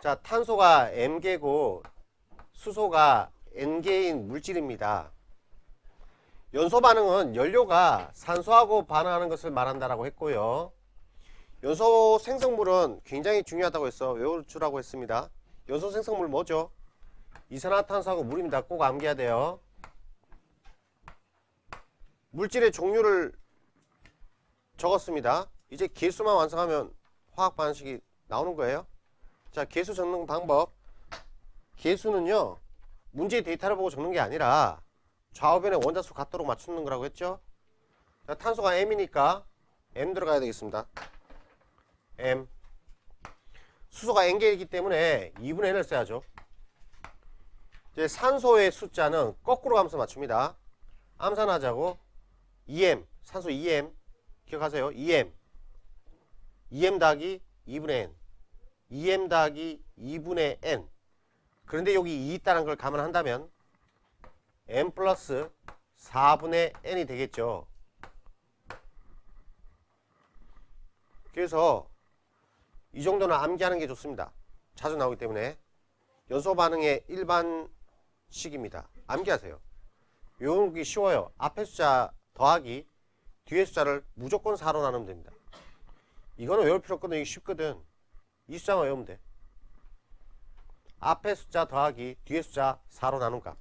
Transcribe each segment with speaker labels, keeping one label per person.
Speaker 1: 자, 탄소가 M개고 수소가 N개인 물질입니다. 연소 반응은 연료가 산소하고 반응하는 것을 말한다라고 했고요. 연소 생성물은 굉장히 중요하다고 해서 외워주라고 했습니다. 연소 생성물 뭐죠? 이산화탄소하고 물입니다. 꼭 암기해야 돼요. 물질의 종류를 적었습니다. 이제 개수만 완성하면 화학 반응식이 나오는 거예요. 자, 개수 적는 방법. 개수는요, 문제의 데이터를 보고 적는 게 아니라 좌우변의 원자수 같도록 맞추는 거라고 했죠. 자, 탄소가 M이니까 M 들어가야 되겠습니다. M. 수소가 N개이기 때문에 2분의 N을 써야죠. 이제 산소의 숫자는 거꾸로 가면서 맞춥니다. 암산하자고 2M, 산소 2M 기억하세요. 2M 2M 더하기 2분의 N 2M 더하기 2분의 N. 그런데 여기 2 있다는 걸 감안한다면 M 플러스 4분의 N이 되겠죠. 그래서 이 정도는 암기하는 게 좋습니다. 자주 나오기 때문에. 연소 반응의 일반식입니다. 암기하세요. 외우기 쉬워요. 앞에 숫자 더하기 뒤에 숫자를 무조건 4로 나누면 됩니다. 이거는 외울 필요 없거든. 이게 쉽거든. 이 숫자만 외우면 돼. 앞에 숫자 더하기 뒤에 숫자 4로 나눈 값.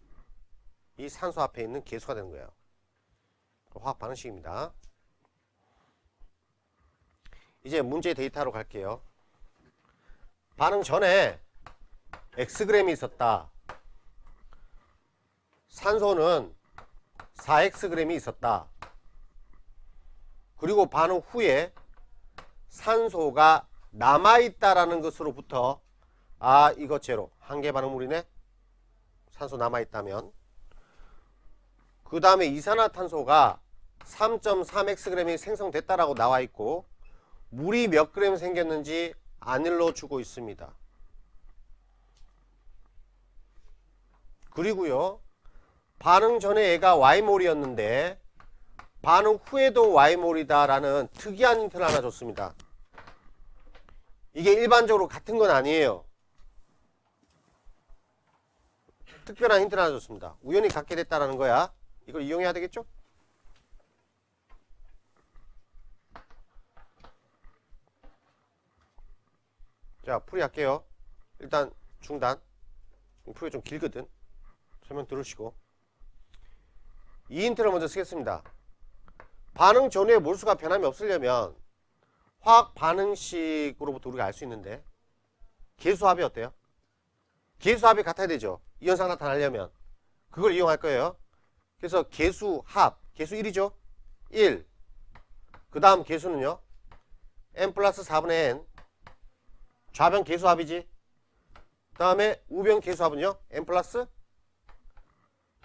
Speaker 1: 이 산소 앞에 있는 개수가 되는 거예요. 화학 반응식입니다. 이제 문제 데이터로 갈게요. 반응 전에 Xg이 있었다. 산소는 4Xg이 있었다. 그리고 반응 후에 산소가 남아있다라는 것으로부터 아, 이거 제로. 한계 반응물이네. 산소 남아있다면. 그 다음에 이산화탄소가 3.3Xg이 생성됐다라고 나와있고 물이 몇 그램 생겼는지 안 일러주고 있습니다. 그리고요, 반응 전에 얘가 Y몰이었는데 반응 후에도 Y몰이다 라는 특이한 힌트를 하나 줬습니다. 이게 일반적으로 같은 건 아니에요. 특별한 힌트를 하나 줬습니다. 우연히 갖게 됐다라는 거야. 이걸 이용해야 되겠죠? 자, 풀이할게요. 일단 중단. 풀이 좀 길거든. 설명 들으시고. 이 힌트를 먼저 쓰겠습니다. 반응 전후의 몰수가 변함이 없으려면 화학 반응식으로부터 우리가 알 수 있는데 개수합이 어때요? 개수합이 같아야 되죠. 이온상 나타나려면. 그걸 이용할 거예요. 그래서 개수합, 개수 1이죠. 1. 그 다음 개수는요. n 플러스 4분의 n. 좌변 개수합이지. 그 다음에 우변 개수합은요. n 플러스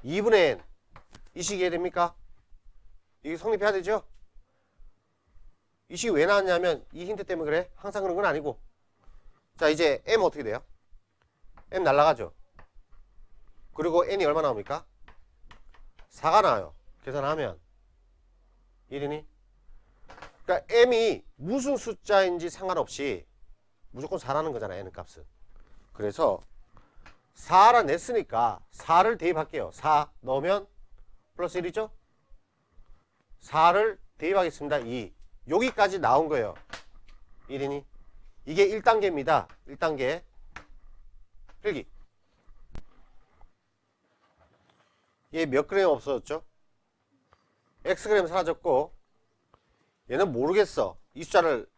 Speaker 1: 2분의 n. 이 식이 이해됩니까? 이게 성립해야 되죠. 이 식이 왜 나왔냐면 이 힌트 때문에 그래. 항상 그런 건 아니고. 자, 이제 m 어떻게 돼요? m 날라가죠. 그리고 n이 얼마 나옵니까? 4가 나와요. 계산하면 1이니? 그러니까 m이 무슨 숫자인지 상관없이 무조건 4라는 거잖아요. n 값은. 그래서 4라 냈으니까 4를 대입할게요. 4 넣으면 플러스 1이죠? 4를 대입하겠습니다. 2. 여기까지 나온 거예요. 1이니? 이게 1단계입니다. 1단계. 필기. 얘 몇 그램 없어졌죠? X그램 사라졌고 얘는 모르겠어. 이 숫자를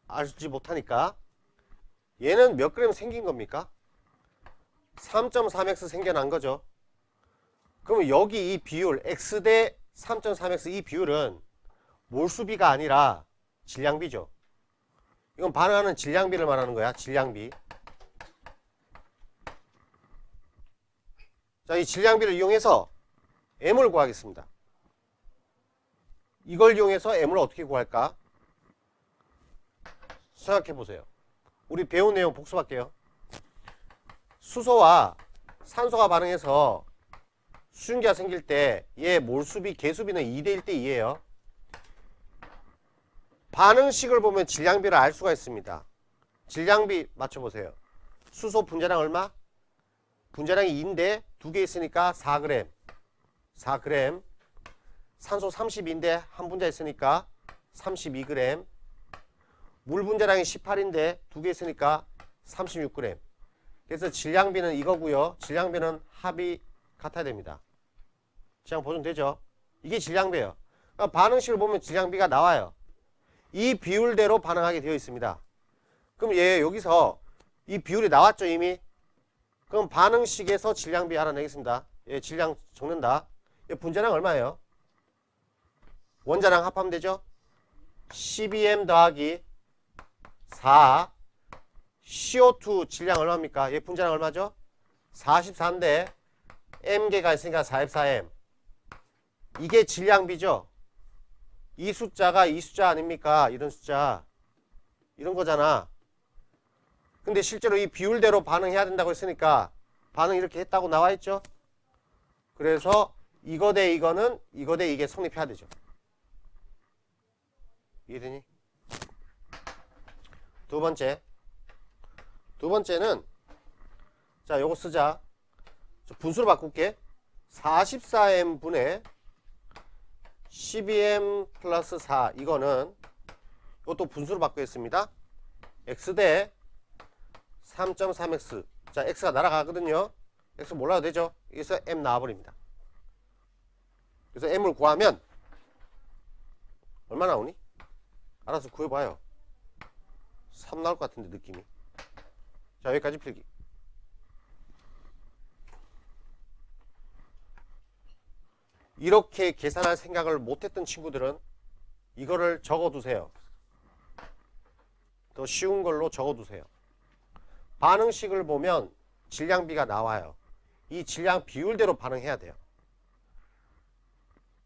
Speaker 1: 알지 못하니까 얘는 몇 그램 생긴 겁니까? 3.3X 생겨난 거죠. 그러면 여기 이 비율 X 대 3.3X 이 비율은 몰수비가 아니라 질량비죠. 이건 반응하는 질량비를 말하는 거야. 질량비. 자, 이 질량비를 이용해서 M을 구하겠습니다. 이걸 이용해서 M을 어떻게 구할까? 생각해 보세요. 우리 배운 내용 복습할게요. 수소와 산소가 반응해서 수증기가 생길 때 얘 몰수비, 개수비는 2대 1대 2예요. 반응식을 보면 질량비를 알 수가 있습니다. 질량비 맞춰보세요. 수소 분자량 얼마? 분자량이 2인데 2개 있으니까 4g. 4g. 산소 32인데 한 분자 있으니까 32g. 물 분자량이 18인데 2개 있으니까 36g. 그래서 질량비는 이거고요. 질량비는 합이 같아야 됩니다. 질량 보존되죠? 이게 질량비예요. 그러니까 반응식을 보면 질량비가 나와요. 이 비율대로 반응하게 되어 있습니다. 그럼 얘 여기서 이 비율이 나왔죠 이미? 그럼 반응식에서 질량비 알아내겠습니다. 얘 질량 적는다. 얘 분자량 얼마예요? 원자량 합하면 되죠? 12m 더하기 4. CO2 질량 얼마입니까? 얘 분자량 얼마죠? 44인데 m개가 있으니까 44m. 이게 질량비죠? 이 숫자가 이 숫자 아닙니까? 이런 숫자. 이런 거잖아. 근데 실제로 이 비율대로 반응해야 된다고 했으니까 반응 이렇게 했다고 나와 있죠? 그래서 이거 대 이거는 이거 대 이게 성립해야 되죠. 이해되니? 두 번째는 자 요거 쓰자. 분수로 바꿀게. 44m 분의 12m 플러스 4 이거는 이것도 분수로 바꾸겠습니다. x대 3.3x. 자 x가 날아가거든요. x 몰라도 되죠. 여기서 m 나와버립니다. 그래서 m을 구하면 얼마 나오니? 알아서 구해봐요. 3 나올 것 같은데 느낌이. 자 여기까지 필기. 이렇게 계산할 생각을 못했던 친구들은 이거를 적어두세요. 더 쉬운 걸로 적어두세요. 반응식을 보면 질량비가 나와요. 이 질량 비율대로 반응해야 돼요.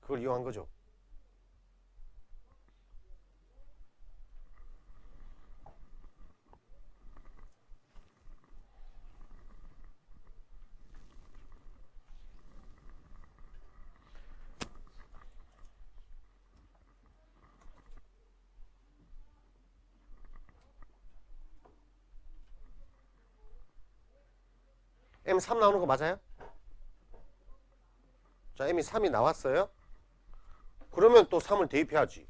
Speaker 1: 그걸 이용한 거죠. M 3 나오는 거 맞아요? 자, M이 3이 나왔어요. 그러면 또 3을 대입해야지.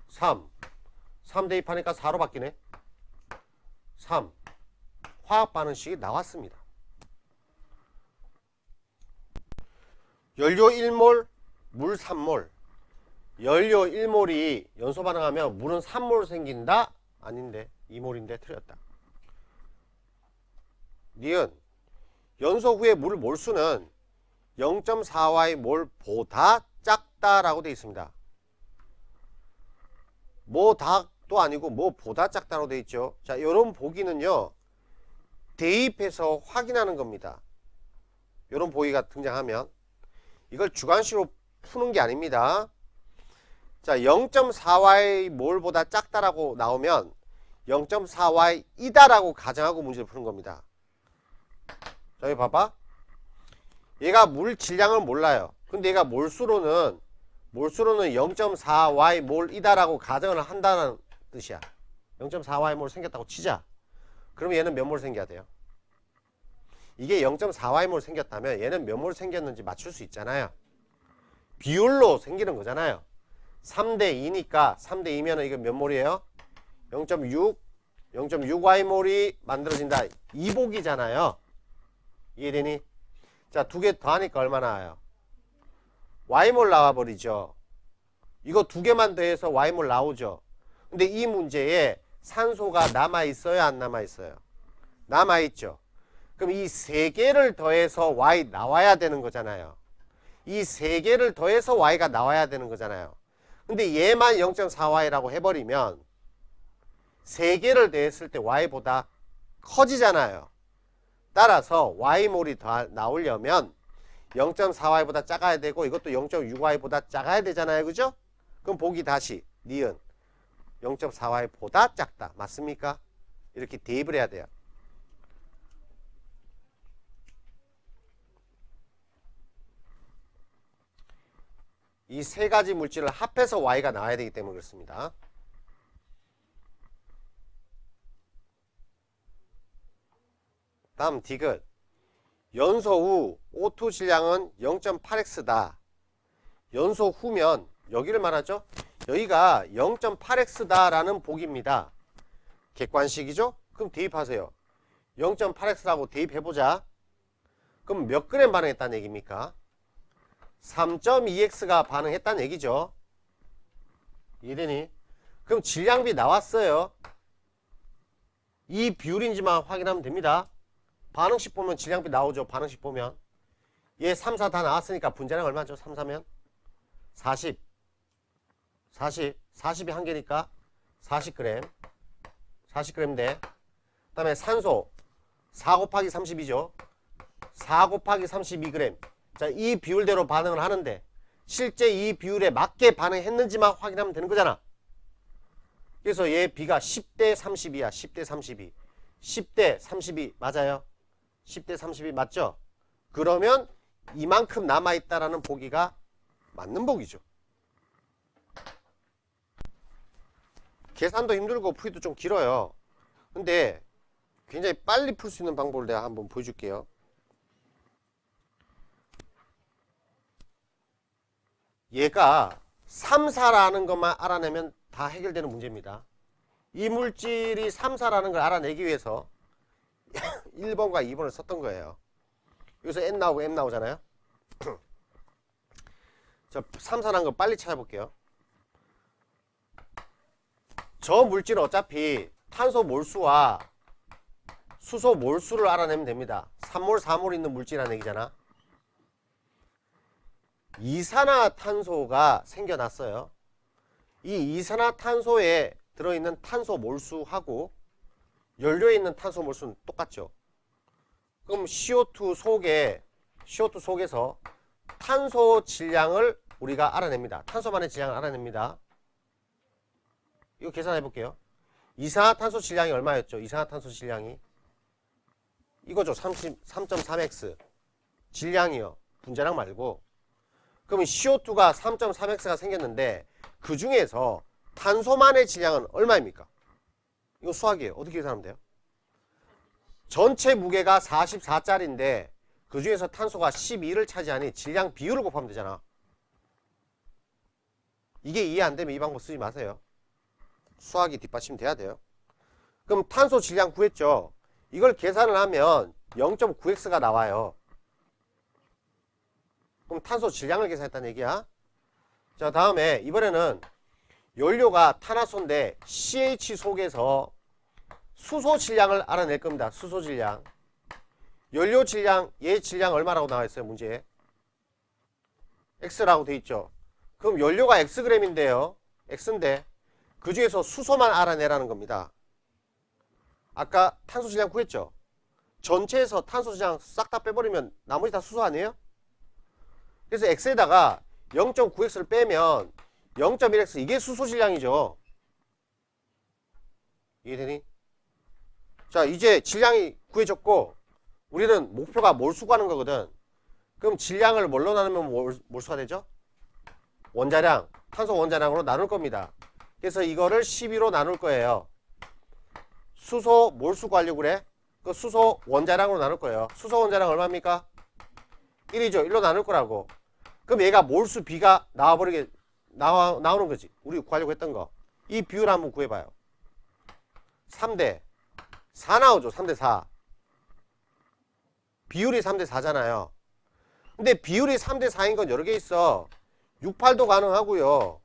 Speaker 1: 3 대입하니까 4로 바뀌네. 3 화학 반응식이 나왔습니다. 연료 1몰, 물 3몰. 연료 1몰이 연소 반응하면 물은 3몰 생긴다? 아닌데 2몰인데 틀렸다. 니은 연소 후에 물 몰수는 0.4Y 몰보다 작다라고 되어 있습니다. 뭐다도 아니고 뭐보다 작다라고 되어 있죠. 자, 이런 보기는요. 대입해서 확인하는 겁니다. 이런 보기가 등장하면 이걸 주관식으로 푸는 게 아닙니다. 자, 0.4Y 몰보다 작다라고 나오면 0.4Y 이다라고 가정하고 문제를 푸는 겁니다. 자, 여기 봐봐. 얘가 물 질량을 몰라요. 근데 얘가 몰수로는 0.4Y 몰이다라고 가정을 한다는 뜻이야. 0.4Y 몰 생겼다고 치자. 그러면 얘는 몇 몰 생겨야 돼요? 이게 0.4Y 몰 생겼다면 얘는 몇 몰 생겼는지 맞출 수 있잖아요. 비율로 생기는 거잖아요. 3대 2니까 3대 2면은 이거 몇 몰이에요? 0.6Y 몰이 만들어진다. 이복이잖아요. 이해되니? 자, 두 개 더하니까 얼마 나와요? Y몰 나와버리죠. 이거 두 개만 더해서 Y몰 나오죠. 근데 이 문제에 산소가 남아있어요? 안 남아있어요? 남아있죠. 그럼 이 세 개를 더해서 Y 나와야 되는 거잖아요. 이 세 개를 더해서 Y가 나와야 되는 거잖아요. 근데 얘만 0.4Y라고 해버리면 세 개를 더했을 때 Y보다 커지잖아요. 따라서 Y몰이 더 나오려면 0.4Y보다 작아야 되고 이것도 0.6Y보다 작아야 되잖아요. 그죠? 그럼 보기 다시 니은 0.4Y보다 작다. 맞습니까? 이렇게 대입을 해야 돼요. 이 세 가지 물질을 합해서 Y가 나와야 되기 때문에 그렇습니다. 다음 디귿. 연소 후 O2 질량은 0.8x다. 연소 후면 여기를 말하죠. 여기가 0.8x다 라는 보기입니다. 객관식이죠. 그럼 대입하세요. 0.8x라고 대입해보자. 그럼 몇 그램 반응했다는 얘기입니까? 3.2x가 반응했다는 얘기죠. 이해되니? 그럼 질량비 나왔어요. 이 비율인지만 확인하면 됩니다. 반응식 보면 질량비 나오죠. 반응식 보면 얘 3, 4 다 나왔으니까 분자량 얼마죠? 3, 4면 40 40이 한 개니까 40g 40g 대. 그 다음에 산소 4 곱하기 30이죠. 4 곱하기 32g. 자, 이 비율대로 반응을 하는데 실제 이 비율에 맞게 반응했는지만 확인하면 되는 거잖아. 그래서 얘 B가 10대 32야. 10대 32. 10대 32 맞아요. 10대 32 맞죠? 그러면 이만큼 남아있다라는 보기가 맞는 보기죠. 계산도 힘들고 풀이도 좀 길어요. 근데 굉장히 빨리 풀 수 있는 방법을 내가 한번 보여줄게요. 얘가 3, 4라는 것만 알아내면 다 해결되는 문제입니다. 이 물질이 3, 4라는 걸 알아내기 위해서 1번과 2번을 썼던 거예요. 여기서 N 나오고 M 나오잖아요. 자, 3, 4라는 거 빨리 찾아볼게요. 저 물질은 어차피 탄소 몰수와 수소 몰수를 알아내면 됩니다. 3몰, 4몰 있는 물질이라는 얘기잖아. 이산화탄소가 생겨났어요. 이 이산화탄소에 들어있는 탄소 몰수하고 연료에 있는 탄소 몰수는 똑같죠. 그럼 CO2 속에서 탄소 질량을 우리가 알아냅니다. 탄소만의 질량을 알아냅니다. 이거 계산해 볼게요. 이산화탄소 질량이 얼마였죠? 이산화탄소 질량이 이거죠. 3.3x 질량이요. 분자량 말고. 그러면 CO2가 3.3x가 생겼는데 그 중에서 탄소만의 질량은 얼마입니까? 이거 수학이에요. 어떻게 계산하면 돼요? 전체 무게가 44짜리인데 그 중에서 탄소가 12를 차지하니 질량 비율을 곱하면 되잖아. 이게 이해 안 되면 이 방법 쓰지 마세요. 수학이 뒷받침 돼야 돼요. 그럼 탄소 질량 구했죠. 이걸 계산을 하면 0.9x가 나와요. 그럼 탄소 질량을 계산했다는 얘기야. 자, 다음에 이번에는 연료가 탄화수인데 CH 속에서 수소 질량을 알아낼 겁니다. 수소 질량. 연료 질량, 얘 질량 얼마라고 나와 있어요, 문제에? X라고 돼 있죠. 그럼 연료가 Xg인데요. X인데 그 중에서 수소만 알아내라는 겁니다. 아까 탄소 질량 구했죠. 전체에서 탄소 질량 싹 다 빼버리면 나머지 다 수소 아니에요? 그래서 X에다가 0.9X를 빼면 0.1X 이게 수소 질량이죠. 이해되니? 자, 이제 질량이 구해졌고 우리는 목표가 몰수 구하는 거거든. 그럼 질량을 뭘로 나누면 몰수가 되죠? 원자량, 탄소 원자량으로 나눌 겁니다. 그래서 이거를 12로 나눌 거예요. 수소 몰수 구하려고 그래? 그 수소 원자량으로 나눌 거예요. 수소 원자량 얼마입니까? 1이죠. 1로 나눌 거라고. 그럼 얘가 몰수 B가 나오는 거지. 우리 구하려고 했던 거. 이 비율 한번 구해봐요. 3대 4 나오죠. 3대 4. 비율이 3대 4잖아요. 근데 비율이 3대 4인 건 여러 개 있어. 68도 가능하고요.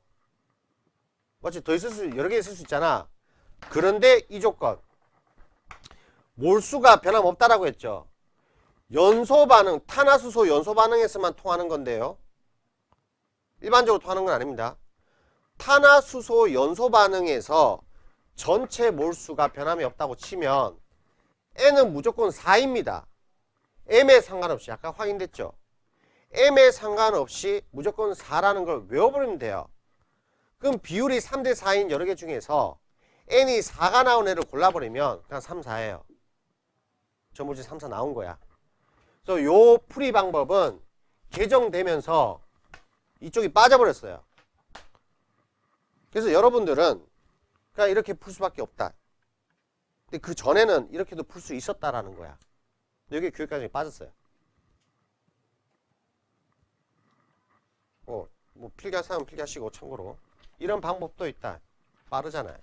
Speaker 1: 맞지? 더 있을 수, 여러 개 있을 수 있잖아. 그런데 이 조건. 몰수가 변함없다라고 했죠. 연소 반응, 탄화수소 연소 반응에서만 통하는 건데요. 일반적으로 통하는 건 아닙니다. 탄화수소 연소 반응에서 전체 몰수가 변함이 없다고 치면 N은 무조건 4입니다. M에 상관없이 아까 확인됐죠. M에 상관없이 무조건 4라는 걸 외워버리면 돼요. 그럼 비율이 3대 4인 여러 개 중에서 N이 4가 나온 애를 골라버리면 그냥 3, 4예요. 저 물질 3, 4 나온 거야. 그래서 요 풀이 방법은 개정되면서 이쪽이 빠져버렸어요. 그래서 여러분들은 그냥 이렇게 풀 수밖에 없다. 근데 그 전에는 이렇게도 풀 수 있었다라는 거야. 여기 교육 과정이 빠졌어요. 뭐 필기할 사람은 필기하시고 참고로 이런 방법도 있다. 빠르잖아요.